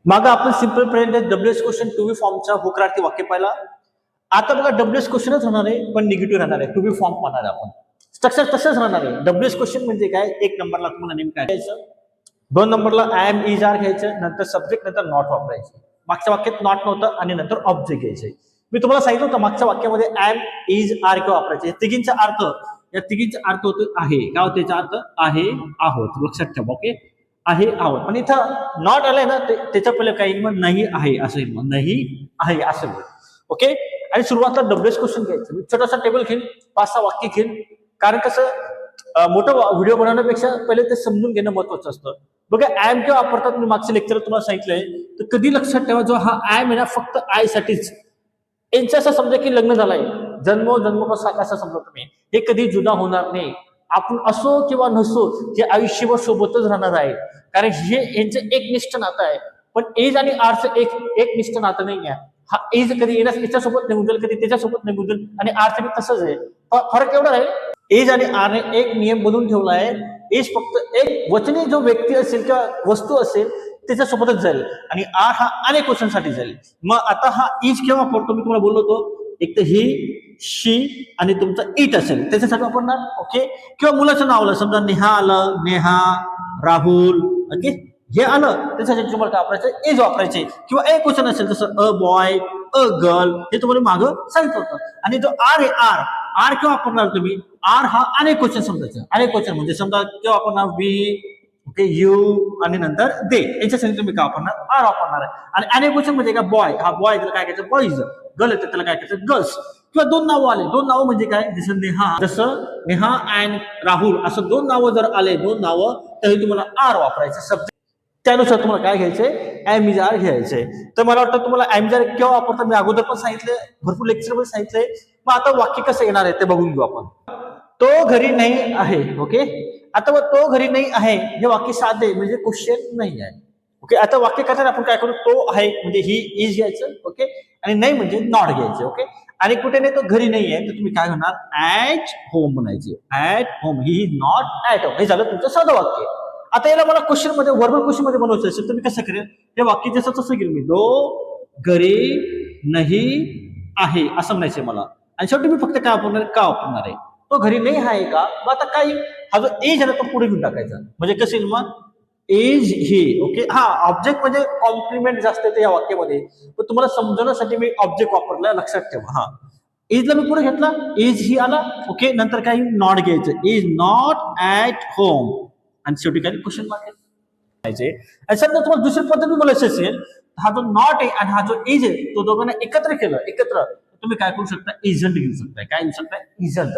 मागं आपण simple present WS question to be फॉर्मचा होकारार्थी वाक्य पाहिला. आता बघा डब्ल्यूएस क्वेश्चनच होणार आहे पण निगेटिव्ह राहणार आहे. टू बी फॉर्म पाहणार आहे आपण. स्ट्रक्चर तसंच राहणार आहे. डब्ल्यूएस क्वेश्चन म्हणजे काय, एक नंबरला तुम्हाला नेमकं काय घ्यायचं, दोन नंबरला आय एम इज आर घ्यायचं, नंतर सब्जेक्ट, नंतर नॉट वापरायचं. मागच्या वाक्यात नॉट नव्हतं आणि नंतर ऑब्जेक्ट घ्यायचे. मी तुम्हाला सांगितलं होतं मागच्या वाक्यामध्ये आय एम इज आर किंवा वापरायचे. तिघींचा अर्थ, या तिघींचा अर्थ होतो आहे. काय होते याचा अर्थ, आहे आहोत. लक्षात ठेवा. ओके, आहे आहोत. पण इथं नॉट आलंय ना, त्याच्या पहिले काही मग नाही आहे असं येईल, मग नाही आहे असं येईल. ओके, आणि सुरुवातीला डब्ल्यूएस क्वेश्चन घ्यायचं. मी छोटासा टेबल घेईन, 5-6 वाक्य घेईन. कारण कसं मोठं व्हिडिओ बनवण्यापेक्षा पहिले ते समजून घेणं महत्वाचं असतं. बघा ऍम केव्हा वापरतात, मी मागच्या लेक्चर तुम्हाला सांगितलंय, तर कधी लक्षात ठेवा, जो हा ऍम आहे ना फक्त आय साठीच. यांचं असं समजा की लग्न झालंय, जन्म असं समजा तुम्ही, हे कधी जुदा होणार नाही. आपण असो किंवा नसो, हे आयुष्यभर सोबतच राहणार आहे. कारण हे यांचं एकनिष्ठ नातं आहे. पण एज आणि आरचं एकनिष्ठ नातं नाही आहे. हा एज कधी येण्यास याच्यासोबत नाही गुजल, कधी त्याच्यासोबत नाही गुजल, आणि आरचं बी तसंच आहे. फरक एवढा आहे, एज आणि आरने एक नियम बनवून ठेवला आहे. एज फक्त एक वचनी जो व्यक्ती असेल किंवा वस्तू असेल त्याच्यासोबतच जाईल, आणि आर हा अनेक वचनसाठी जाईल. मग आता हा इज केव्हा वापरतो, मी तुम्हाला बोललो होतो, एक तर ही, शी आणि तुमचा इट असेल त्याच्यासाठी वापरणार. ओके, किंवा मुलाचं नाव आलं, समजा नेहा आलं, नेहा, राहुल, ओके, हे आलं त्याच्यासाठी तुम्हाला काय वापरायचं, एज वापरायचे. किंवा एक क्वेश्चन असेल जसं अ बॉय, अ गर्ल, हे तुम्हाला मागं सांगितलं होतं. आणि जो आर आहे, आर केव्हा वापरणार तुम्ही, आर हा अनेक क्वेश्चन समजायचं. अनेक क्वेश्चन म्हणजे समजा केव्हा वापरणार, वी, ओके, यू आणि नंतर दे, याच्यासाठी तुम्ही काय वापरणार, आर वापरणार आहे. आणि अनेक क्वेश्चन म्हणजे काय, बॉय, हा बॉय त्याला काय करायचं, बॉईज, गर्ल येतं त्याला काय करायचं, गर्ल्स. किंवा दोन नावं आले, दोन नावं म्हणजे काय, जसं नेहा अँड राहुल, असं दोन नावं जर आले, दोन नावं, तरी तुम्हाला आर वापरायचं. सब्जेक्ट त्यानुसार तुम्हाला काय घ्यायचंय, एम इज आर घ्यायचंय. तर मला वाटतं तुम्हाला एम इज आर केव्हा वापरतात मी अगोदर पण सांगितलंय, भरपूर लेक्चर मध्ये सांगितलंय. मग आता वाक्य कसं येणार आहे ते बघून घेऊ आपण. तो घरी नाही आहे. ओके, आता मग तो घरी नाही आहे हे वाक्य साधे म्हणजे क्वेश्चन नाही आहे. ओके, आता वाक्य करताना आपण काय करू, तो आहे म्हणजे ही इज घ्यायचं. ओके, आणि नाही म्हणजे नॉट घ्यायचं. ओके, आणि कुठे नाही तो घरी नाही आहे, तर तुम्ही काय होणार, ऍट होम म्हणायचे. At home, he is not at home. हे झालं तुमचं साधं वाक्य. आता याला मला क्वेश्चन मध्ये, वर्बल क्वेश्चन मध्ये बनवायचं असेल तर मी कसं करेल, हे वाक्य जसं तसं घेईल मी, दो घरी नाही आहे असं म्हणायचंय मला. आणि शेवटी मी फक्त काय वापरणार, का वापरणार आहे, तो घरी नाही आहे का. मग आता काही हा जो एज आहे तो पुढे घेऊन टाकायचा, म्हणजे कसं येईल मग, एज ही. ओके, हा ऑब्जेक्ट म्हणजे कॉम्प्लिमेंट जास्त येते या वाक्यामध्ये, पण तुम्हाला समजवण्यासाठी मी ऑब्जेक्ट वापरला, लक्षात ठेवा. हा एजला मी पुढे घेतला, एज ही आला. ओके, नंतर काही नॉट घ्यायचं, इज नॉट ऍट होम, आणि शेवटी काही क्वेश्चन मार्क घ्यायचे. आणि समजा तुम्हाला दुसरी पद्धती बोलायची असेल, हा जो नॉट आहे आणि हा जो एज आहे तो दोघांना एकत्र केलं, एकत्र तुम्ही काय करू शकता, इजंट घेऊ शकता. काय घेऊ शकता, इजंट.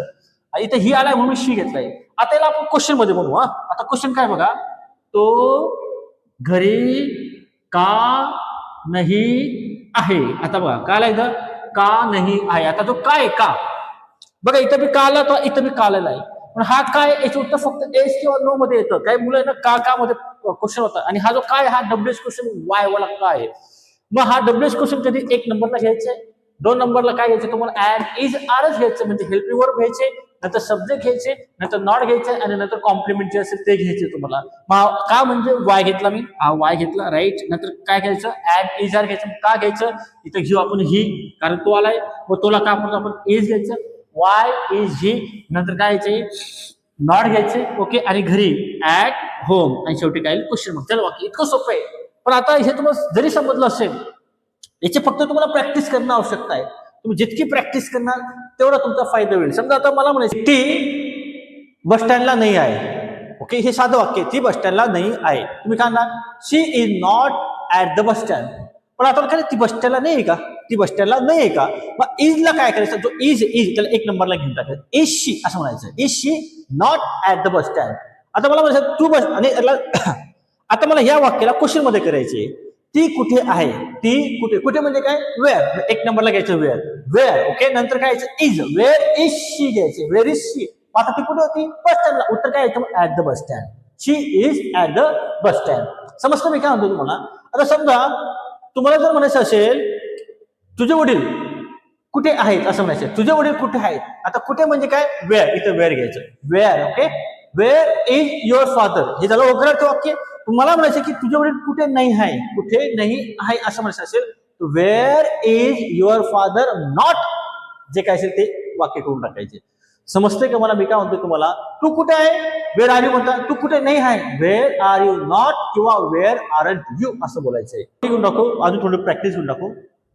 इथे ही आलाय म्हणून शी घेतलाय. आता याला आपण क्वेश्चन मध्ये बनवू. आता क्वेश्चन काय बघा, तो घरी का नाही आहे. आता बघा काय आलाय इथं, का नाही आहे. आता तो काय, का बघा इथं बी का आला, तर इथं बी का आलेला आहे. पण हा काय, याचं उत्तर फक्त एस किंवा नो मध्ये येतं. काही मुलं ना का मध्ये क्वेश्चन होता. आणि हा जो काय, हा डब्ल्यूएस क्वेश्चन वाय वाला काय आहे. मग हा डब्ल्यूएस क्वेश्चन कधी एक नंबरला घ्यायचंय, दोन नंबरला काय घ्यायचं तुम्हाला, ऍड इज आरच घ्यायचं, म्हणजे हेल्पिंग वर्ब घ्यायचे, नंतर सब्जेक्ट घ्यायचे, नंतर नॉट घ्यायचे, आणि नंतर कॉम्प्लिमेंट जे असेल ते घ्यायचे तुम्हाला. मग का म्हणजे वाय घेतला मी, हा वाय घेतला, राईट. नंतर काय घ्यायचं, ऍड इज आर घ्यायचं. का घ्यायचं, इथं घेऊ आपण ही, कारण तो आलाय. मग तोला काय आपण इज घ्यायचं, वाय इज ही, नंतर काय घ्यायचे, नॉट घ्यायचे. ओके, आणि घरी ऍट होम, आणि शेवटी काय क्वेश्चन मार्क. चला वाक्य इतकं सोपं आहे. पण आता हे तुम्हाला जरी समजलं असेल, याची फक्त तुम्हाला प्रॅक्टिस करणं आवश्यकता आहे. तुम्ही जितकी प्रॅक्टिस करणार तेवढा तुमचा फायदा होईल. समजा आता मला म्हणायचं, ती बस स्टँडला नाही आहे. ओके, हे साधं वाक्य, ती बस स्टँडला नाही आहे. तुम्ही काय म्हणणार, she is not at the bus stand. पण आता काय, ती बस स्टँडला नाही आहे का, ती बस स्टँडला नाही आहे का. मग इजला काय करायचं, जो इज त्याला एक नंबरला घेऊन टाकायचं, इज शी असं म्हणायचं, is she not at the bus stand. आता मला म्हणायचं तू बस, आणि आता मला या वाक्याला क्वेश्चन मध्ये करायचे, ती कुठे आहे, ती कुठे, कुठे म्हणजे काय, वेअर. एक नंबरला घ्यायचं वेअर, वेअर. ओके, नंतर काय घ्यायचं, इज, वेअर इज शी घ्यायचे, वेअर इज शी. आता ती कुठे होती, बस स्टँडला. उत्तर काय येतं, at the bus stand. She is at the bus stand. समजतं मी काय म्हणतो तुम्हाला. आता समजा तुम्हाला जर म्हणायचं असेल, तुझे वडील कुठे आहेत असं म्हणायचं, तुझे वडील कुठे आहेत. आता कुठे म्हणजे काय, वेअर, इथं वेअर घ्यायचं, where. Okay, where is your father. हे झालं होकारार्थी वाक्य. तुम्हाला म्हणायचं की तुझे वडील कुठे नाही आहे, कुठे नाही आहे असं म्हणायचं असेल, wear is your father not, जे काय असेल ते वाक्य करून टाकायचे. समजते का मला मी काय म्हणतो तुम्हाला? तू कुठे आहे, वेअर आर यू म्हणता, तू कुठे नाही आहे, वेअर आर यू नॉट किंवा वेअर आरंट यू असं बोलायचंय. घेऊन टाकू, अजून थोडी प्रॅक्टिस घेऊन टाकू.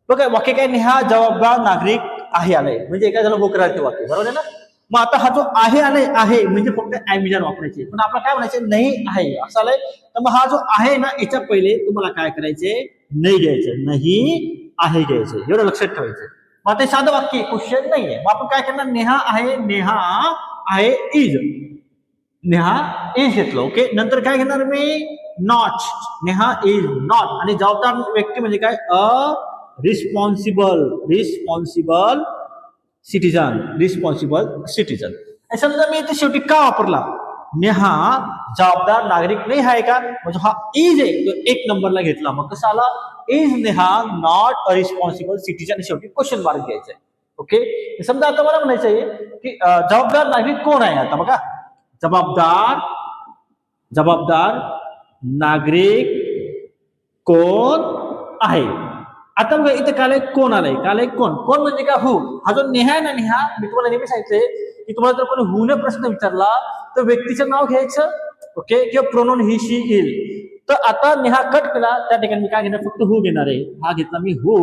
बघा वाक्य काय, नेहा जबाबदार नागरिक आहे आलंय, म्हणजे काय झालं, होकारार्थी वाक्य, बरोबर आहे ना. मग आता हा जो आहे आलंय, आहे म्हणजे फक्त ॲमिजन वापरायचे, पण आपल्याला काय म्हणायचं, नाही आहे असं आलंय. तर मग हा जो आहे ना, याच्या पहिले तुम्हाला काय करायचे, नाही घ्यायचं, नाही आहे घ्यायचं, एवढं लक्षात ठेवायचं. मग ते साधं वाक्य, क्वेश्चन नाहीये. मग आपण काय करणार, नेहा आहे, नेहा आहे इज, नेहा इज घेतलं. ओके, नंतर काय घेणार मी, नॉट, नेहा इज नॉट. आणि जबाबदार व्यक्ती म्हणजे काय, responsible, responsible citizen, responsible citizen. समजा मी इथे शेवटी का वापरला, नेहा जबाबदार नागरिक नाही आहे का, म्हणजे हा इज आहे तो एक नंबरला घेतला. मग कसा आला, is Neha not a responsible citizen, शेवटी क्वेश्चन मार्क घ्यायचंय. ओके, समजा आता मला म्हणायचंय की जबाबदार नागरिक कोण आहे. आता बघा, जबाबदार, जबाबदार नागरिक कोण आहे. आता बघा इथे काल एक कोण आलंय, काल एक कोण, कोण म्हणजे का, हु. हा जो नेहा आहे ना, नेहा, मी तुम्हाला नेहमी सांगितलंय की तुम्हाला जर कोणी हुने प्रश्न विचारला तर व्यक्तीचं नाव घ्यायचं, ओके, किंवा प्रोनाउन ही शी इल. तर आता नेहा कट केला, त्या ठिकाणी मी काय घेणार, फक्त हु घेणार आहे. हा घेतला मी हु.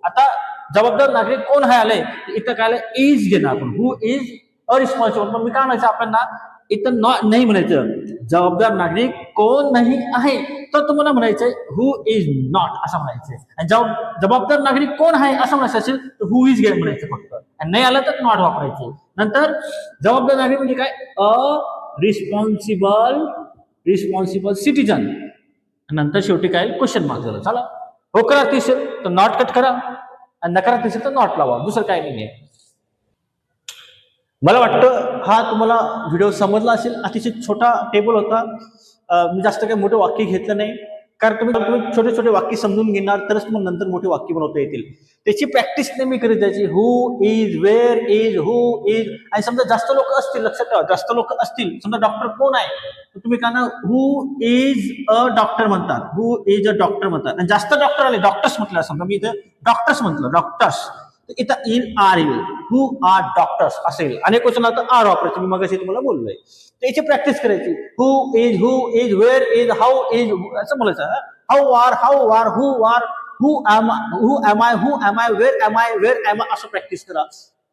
आता जबाबदार नागरिक कोण आहे आलंय, इथं काय इज घेणार आपण, हु इज अरिस्पॉन्सिबल. मग मी काय म्हणायचं आपल्याला, इथं नाही म्हणायचं, जबाबदार नागरिक कोण नाही आहे, तर तुम्हाला म्हणायचंय हु इज नॉट असं म्हणायचंय. आणि जबाबदार नागरिक कोण आहे असं म्हणायचं असेल तर हु इज घे म्हणायचं फक्त, आणि नाही आलं तर नॉट वापरायचं. नंतर जबाबदार नागरिक म्हणजे काय, अ रिस्पॉन्सिबल, रिस्पॉन्सिबल सिटीजन. नंतर शेवटी काय, क्वेश्चन मार्क झालं. चला, होकारार्थी असेल तर नॉट कट करा, आणि नकारार्थी असेल तर नॉट लावा, दुसरं काय नाही आहे. मला वाटतं हा तुम्हाला व्हिडिओ समजला असेल. अतिशय छोटा टेबल होता, मी जास्त काही मोठे वाक्य घेतलं नाही, कारण तुम्ही छोटे छोटे वाक्य समजून घेणार तरच मग नंतर मोठे वाक्य बनवता येतील. त्याची प्रॅक्टिस नेहमी करीत जायची. Who is, where is, who is. आणि समजा जास्त लोक असतील, लक्षात ठेवा, जास्त लोक असतील, समजा डॉक्टर कोण आहे, तर तुम्ही काय ना, हु इज अ डॉक्टर म्हणतात, हु इज अ डॉक्टर म्हणतात. आणि जास्त डॉक्टर आले, डॉक्टर्स म्हटलं, समजा मी इथं डॉक्टर्स म्हटलं, डॉक्टर्स, इथं इन आर येईल, हु आर डॉक्टर्स असेल. अनेक वचन आता आर वापरायचं, मी मगाशी तुम्हाला बोललोय. त्याची प्रॅक्टिस करायची. Who is, where is, how is, असं बोलायचं. How are, who am I, where am I, असं प्रॅक्टिस करा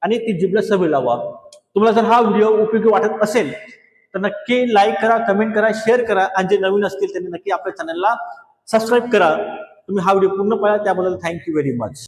आणि ती जिभला सवय लावा. तुम्हाला जर हा व्हिडिओ उपयोगी वाटत असेल तर नक्की लाईक करा, कमेंट करा, शेअर करा, आणि जे नवीन असतील त्यांनी नक्की आपल्या चॅनलला सबस्क्राईब करा. तुम्ही हा व्हिडिओ पूर्ण पाहिला त्याबद्दल थँक्यू व्हेरी मच.